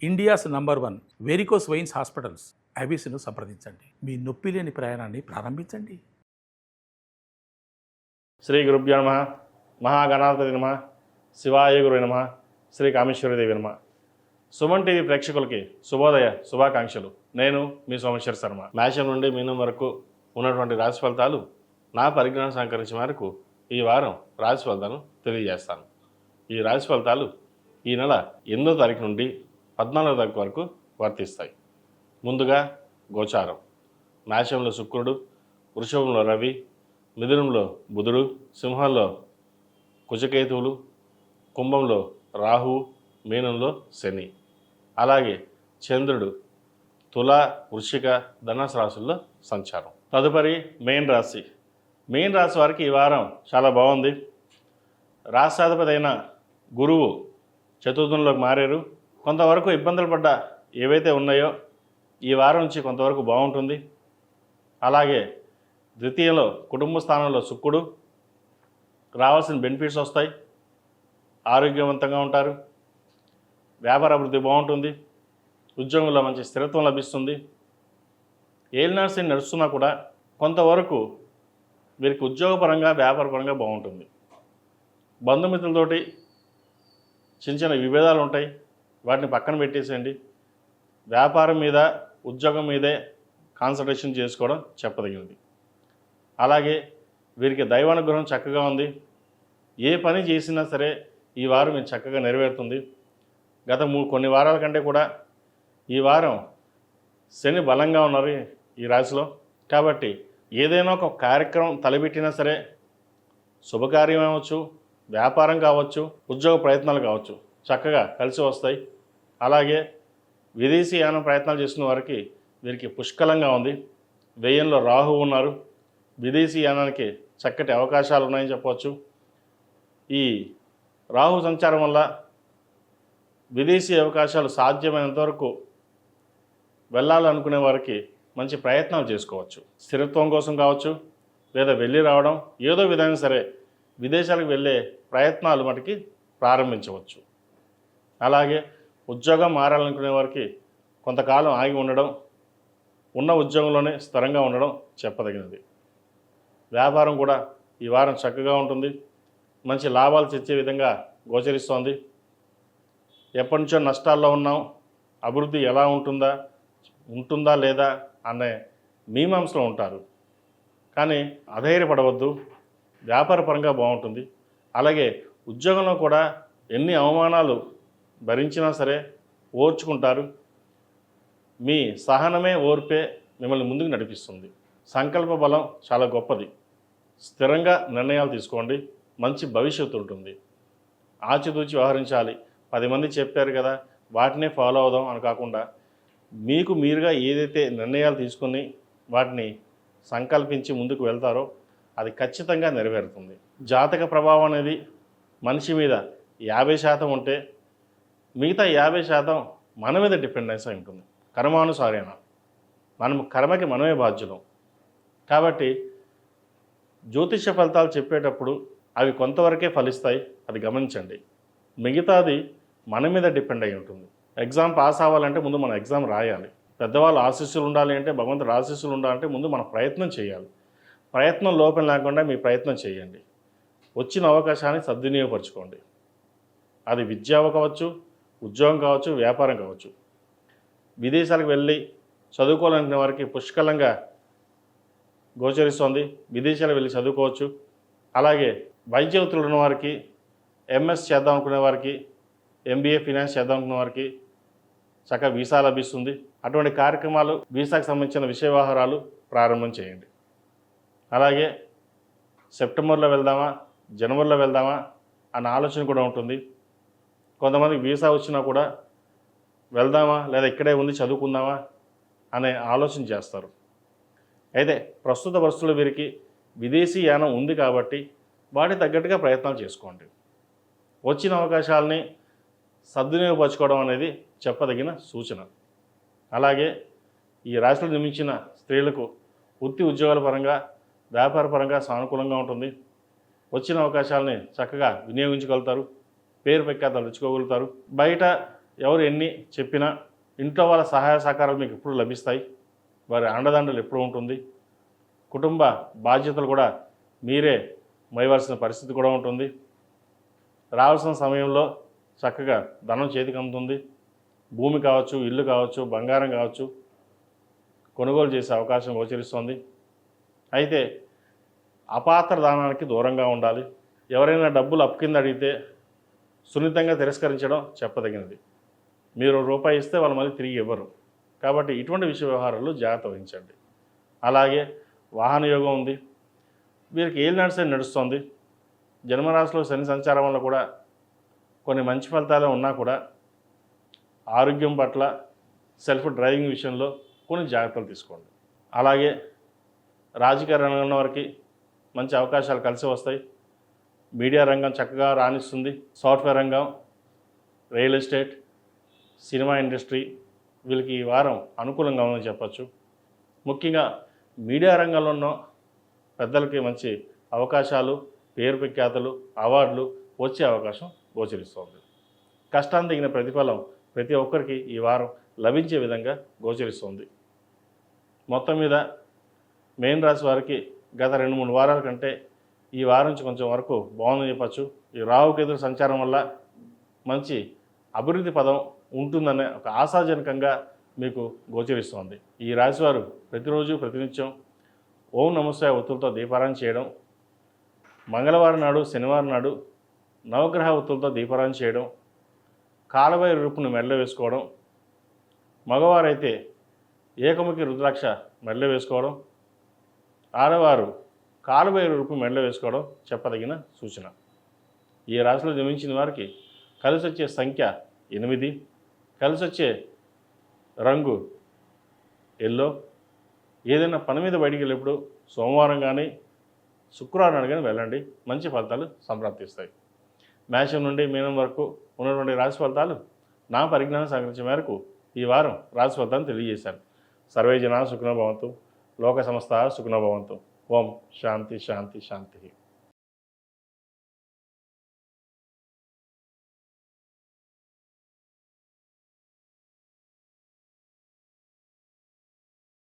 India's number 1 varicose veins hospitals ఐబీసీను సంప్రదించండి. మీ నొప్పి లేని ప్రయాణాన్ని ప్రారంభించండి. శ్రీ గురుభ్యో నమః. మహాగణాధిపతి నమః. శివాయ గురు నమః. శ్రీ కామేశ్వరదేవి నమః. సుమన్ టీవీ ప్రేక్షకులకి శుభోదయ శుభాకాంక్షలు. నేను మీ సోమేశ్వర శర్మ. మేషం నుండి మీనం వరకు ఉన్నటువంటి రాశి ఫలితాలు నా పరిజ్ఞానం సహకరించే మేరకు ఈ వారం రాశి ఫలితాలను తెలియజేస్తాను. ఈ రాశి ఫలితాలు ఈ నెల 8వ తారీఖు నుండి 14వ తారీఖు వరకు వర్తిస్తాయి. ముందుగా గోచారం. మేషంలో శుక్రుడు, వృషభంలో రవి, మిథునంలో బుధుడు, సింహంలో కుజకేతువులు, కుంభంలో రాహువు, మీనంలో శని. అలాగే చంద్రుడు తుల, వృశ్చిక, ధనుసు రాశుల్లో సంచారం. తదుపరి మెయిన్ రాశి. మెయిన్ రాశి వారికి ఈ వారం చాలా బాగుంది. రాష్ట్రాధిపతి అయిన గురువు చతుర్థంలోకి మారారు. కొంతవరకు ఇబ్బందులు పడ్డ ఏవైతే ఉన్నాయో ఈ వారం నుంచి కొంతవరకు బాగుంటుంది. అలాగే ద్వితీయంలో కుటుంబ స్థానంలో శుక్రుడు, రావాల్సిన బెనిఫిట్స్ వస్తాయి. ఆరోగ్యవంతంగా ఉంటారు. వ్యాపార అభివృద్ధి బాగుంటుంది. ఉద్యోగంలో మంచి స్థిరత్వం లభిస్తుంది. ఏలినాటి శని నడుస్తున్నా కూడా కొంతవరకు వీరికి ఉద్యోగపరంగా వ్యాపారపరంగా బాగుంటుంది. బంధుమిత్రులతోటి చిన్న చిన్న విభేదాలు ఉంటాయి. వాటిని పక్కన పెట్టేసేయండి. వ్యాపారం మీద ఉద్యోగం మీదే కాన్సన్ట్రేషన్ చేసుకోవడం చెప్పదగినది. అలాగే వీరికి దైవానుగ్రహం చక్కగా ఉంది. ఏ పని చేసినా సరే ఈ వారం మీరు చక్కగా నెరవేరుతుంది. గత కొన్ని వారాల కంటే కూడా ఈ వారం శని బలంగా ఉన్నారు ఈ రాశిలో. కాబట్టి ఏదైనా ఒక కార్యక్రమం తలపెట్టినా సరే, శుభకార్యం అవ్వచ్చు, వ్యాపారం కావచ్చు, ఉద్యోగ ప్రయత్నాలు కావచ్చు, చక్కగా కలిసి వస్తాయి. అలాగే విదేశీ యానం ప్రయత్నాలు చేస్తున్న వారికి వీరికి పుష్కలంగా ఉంది. వ్యయంలో రాహు ఉన్నారు. విదేశీ యానానికి చక్కటి అవకాశాలు ఉన్నాయని చెప్పవచ్చు. ఈ రాహు సంచారం వల్ల విదేశీ అవకాశాలు సాధ్యమైనంత వరకు వెళ్ళాలనుకునే వారికి మంచి ప్రయత్నాలు చేసుకోవచ్చు. స్థిరత్వం కోసం కావచ్చు, లేదా వెళ్ళి రావడం, ఏదో విధంగా సరే విదేశాలకు వెళ్ళే ప్రయత్నాలు మటుకి ప్రారంభించవచ్చు. అలాగే ఉద్యోగం మారాలనుకునే వారికి కొంతకాలం ఆగి ఉండడం, ఉన్న ఉద్యోగంలోనే స్థిరంగా ఉండడం చెప్పదగినది. వ్యాపారం కూడా ఈ వారం చక్కగా ఉంటుంది. మంచి లాభాలు తెచ్చే విధంగా గోచరిస్తోంది. ఎప్పటి నుంచో నష్టాల్లో ఉన్నాం, అభివృద్ధి ఎలా ఉంటుందా లేదా అనే మీమాంసలో ఉంటారు. కానీ అధైర్యపడవద్దు. వ్యాపారపరంగా బాగుంటుంది. అలాగే ఉద్యోగంలో కూడా ఎన్ని అవమానాలు భరించినా సరే ఓర్చుకుంటారు. మీ సహనమే ఓర్పే మిమ్మల్ని ముందుకు నడిపిస్తుంది. సంకల్ప బలం చాలా గొప్పది. స్థిరంగా నిర్ణయాలు తీసుకోండి. మంచి భవిష్యత్తు ఉంటుంది. ఆచితూచి వ్యవహరించాలి. 10 మంది చెప్పారు కదా వాటినే ఫాలో అవుదాం అని కాకుండా మీకు మీరుగా ఏదైతే నిర్ణయాలు తీసుకొని వాటిని సంకల్పించి ముందుకు వెళ్తారో అది ఖచ్చితంగా నెరవేరుతుంది. జాతక ప్రభావం అనేది మనిషి మీద 50% ఉంటే మిగతా 50% మన మీద డిపెండెన్స్ అయి ఉంటుంది. కర్మానుసారేణ మనం కర్మకి మనమే బాధ్యులం. కాబట్టి జ్యోతిష ఫలితాలు చెప్పేటప్పుడు అవి కొంతవరకే ఫలిస్తాయి, అది గమనించండి. మిగతాది మన మీద డిపెండ్ అయి ఉంటుంది. ఎగ్జామ్ పాస్ అవ్వాలంటే ముందు మన ఎగ్జామ్ రాయాలి. పెద్దవాళ్ళు ఆశీస్సులు ఉండాలి అంటే, భగవంతుడు ఆశీస్సులు ఉండాలంటే ముందు మన ప్రయత్నం చేయాలి. ప్రయత్నం లోపం లేకుండా మీ ప్రయత్నం చేయండి. వచ్చిన అవకాశాన్ని సద్వినియోగపరచుకోండి. అది విద్య కావచ్చు, ఉద్యోగం కావచ్చు, వ్యాపారం కావచ్చు. విదేశాలకు వెళ్ళి చదువుకోవాలనుకునే వారికి పుష్కలంగా గోచరిస్తోంది. విదేశాలకు వెళ్ళి చదువుకోవచ్చు. అలాగే వైద్య వృత్తులు ఉన్న వారికి, ఎంఎస్ చేద్దాం అనుకునే వారికి, ఎంబీఏ ఫినాన్స్ చేద్దాం అనుకునే వారికి చక్కగా వీసా లభిస్తుంది. అటువంటి కార్యక్రమాలు, వీసాకు సంబంధించిన విషయ వ్యవహారాలు ప్రారంభం చేయండి. అలాగే సెప్టెంబర్లో వెళ్దామా, జనవరిలో వెళ్దామా అన్న ఆలోచన కూడా ఉంటుంది. కొంతమందికి వీసా వచ్చినా కూడా వెళ్దామా లేదా ఇక్కడే ఉంది చదువుకుందామా అనే ఆలోచన చేస్తారు. అయితే ప్రస్తుత పరిస్థితుల్లో వీరికి విదేశీ యానం ఉంది కాబట్టి వాటికి తగ్గట్టుగా ప్రయత్నాలు చేసుకోండి. వచ్చిన అవకాశాలని సద్వినియోగపరచుకోవడం అనేది చెప్పదగిన సూచన. అలాగే ఈ రాశిలో నిర్మించిన స్త్రీలకు వృత్తి ఉద్యోగాల పరంగా, వ్యాపార పరంగా సానుకూలంగా ఉంటుంది. వచ్చిన అవకాశాలని చక్కగా వినియోగించగలుగుతారు. పేరు ప్రఖ్యాతలు తెచ్చుకోగలుగుతారు. బయట ఎవరు ఎన్ని చెప్పినా ఇంట్లో వాళ్ళ సహాయ సహకారాలు మీకు ఎప్పుడు లభిస్తాయి. వారి అండదండలు ఎప్పుడు ఉంటుంది. కుటుంబ బాధ్యతలు కూడా మీరే మోయవలసిన పరిస్థితి కూడా ఉంటుంది. రావాల్సిన సమయంలో చక్కగా ధనం చేతికి అందుతుంది. భూమి కావచ్చు, ఇల్లు కావచ్చు, బంగారం కావచ్చు కొనుగోలు చేసే అవకాశం గోచరిస్తుంది. అయితే అపాత్ర దానానికి దూరంగా ఉండాలి. ఎవరైనా డబ్బులు అప్పు కింద అడిగితే సున్నితంగా తిరస్కరించడం చెప్పదగినది. మీరు రూపాయి ఇస్తే వాళ్ళు మళ్ళీ తిరిగి ఇవ్వరు. కాబట్టి ఇటువంటి విషయ వ్యవహారాలు జాగ్రత్త వహించండి. అలాగే వాహన యోగం ఉంది. వీరికి ఏలినాటి శని నడుస్తుంది. జన్మరాశిలో శని సంచారం వల్ల కూడా కొన్ని మంచి ఫలితాలు ఉన్నా కూడా ఆరోగ్యం పట్ల సెల్ఫ్ డ్రైవింగ్ విషయంలో కొన్ని జాగ్రత్తలు తీసుకోండి. అలాగే రాజకీయ రంగంలో వారికి మంచి అవకాశాలు కలిసి వస్తాయి. మీడియా రంగం చక్కగా రాణిస్తుంది. సాఫ్ట్వేర్ రంగం, రియల్ ఎస్టేట్, సినిమా ఇండస్ట్రీ వీళ్ళకి ఈ వారం అనుకూలంగా ఉందని చెప్పచ్చు. ముఖ్యంగా మీడియా రంగంలో ఉన్న పెద్దలకి మంచి అవకాశాలు, పేరు ప్రఖ్యాతులు, అవార్డులు వచ్చే అవకాశం గోచరిస్తుంది. కష్టానికి తగిన ప్రతిఫలం ప్రతి ఒక్కరికి ఈ వారం లభించే విధంగా గోచరిస్తుంది. మొత్తం మీద మేన్ రాశి వారికి గత 2-3 వారాల కంటే ఈ వారం నుంచి కొంచెం వరకు బాగుందని చెప్పచ్చు. ఈ రాహుకేతుల సంచారం వల్ల మంచి అభివృద్ధి పదం ఉంటుందనే ఒక ఆశాజనకంగా మీకు గోచరిస్తుంది. ఈ రాశివారు ప్రతిరోజు ప్రతినిత్యం ఓం నమస్తే ఒత్తులతో దీపారాయణ చేయడం, మంగళవారం నాడు, శనివారం నాడు నవగ్రహ ఒత్తులతో దీపారాయణ చేయడం, కాలభైరవ రూపును మెడలో వేసుకోవడం, మగవారైతే ఏకముఖి రుద్రాక్ష మెడలో వేసుకోవడం, ఆడవారు కాలభైరవ రూపు మెడలో వేసుకోవడం చెప్పదగిన సూచన. ఈ రాశిలో జన్మించిన వారికి కలిసి వచ్చే సంఖ్య 8, కలిసి వచ్చే రంగు ఎల్లో. ఏదైనా పని మీద బయటికి వెళ్ళేప్పుడు సోమవారం కానీ శుక్రవారం కానీ వెళ్ళండి, మంచి ఫలితాలు సంప్రాప్తిస్తాయి. మేషం నుండి మీనం వరకు ఉన్నటువంటి రాశి ఫలితాలు నా పరిజ్ఞానం సహకరించే మేరకు ఈ వారం రాశి ఫలితాలను తెలియజేశాను. సర్వే జనా సుఖినో భవంతు, లోక సమస్త సుఖినో భవంతు. ఓం శాంతి శాంతి శాంతి.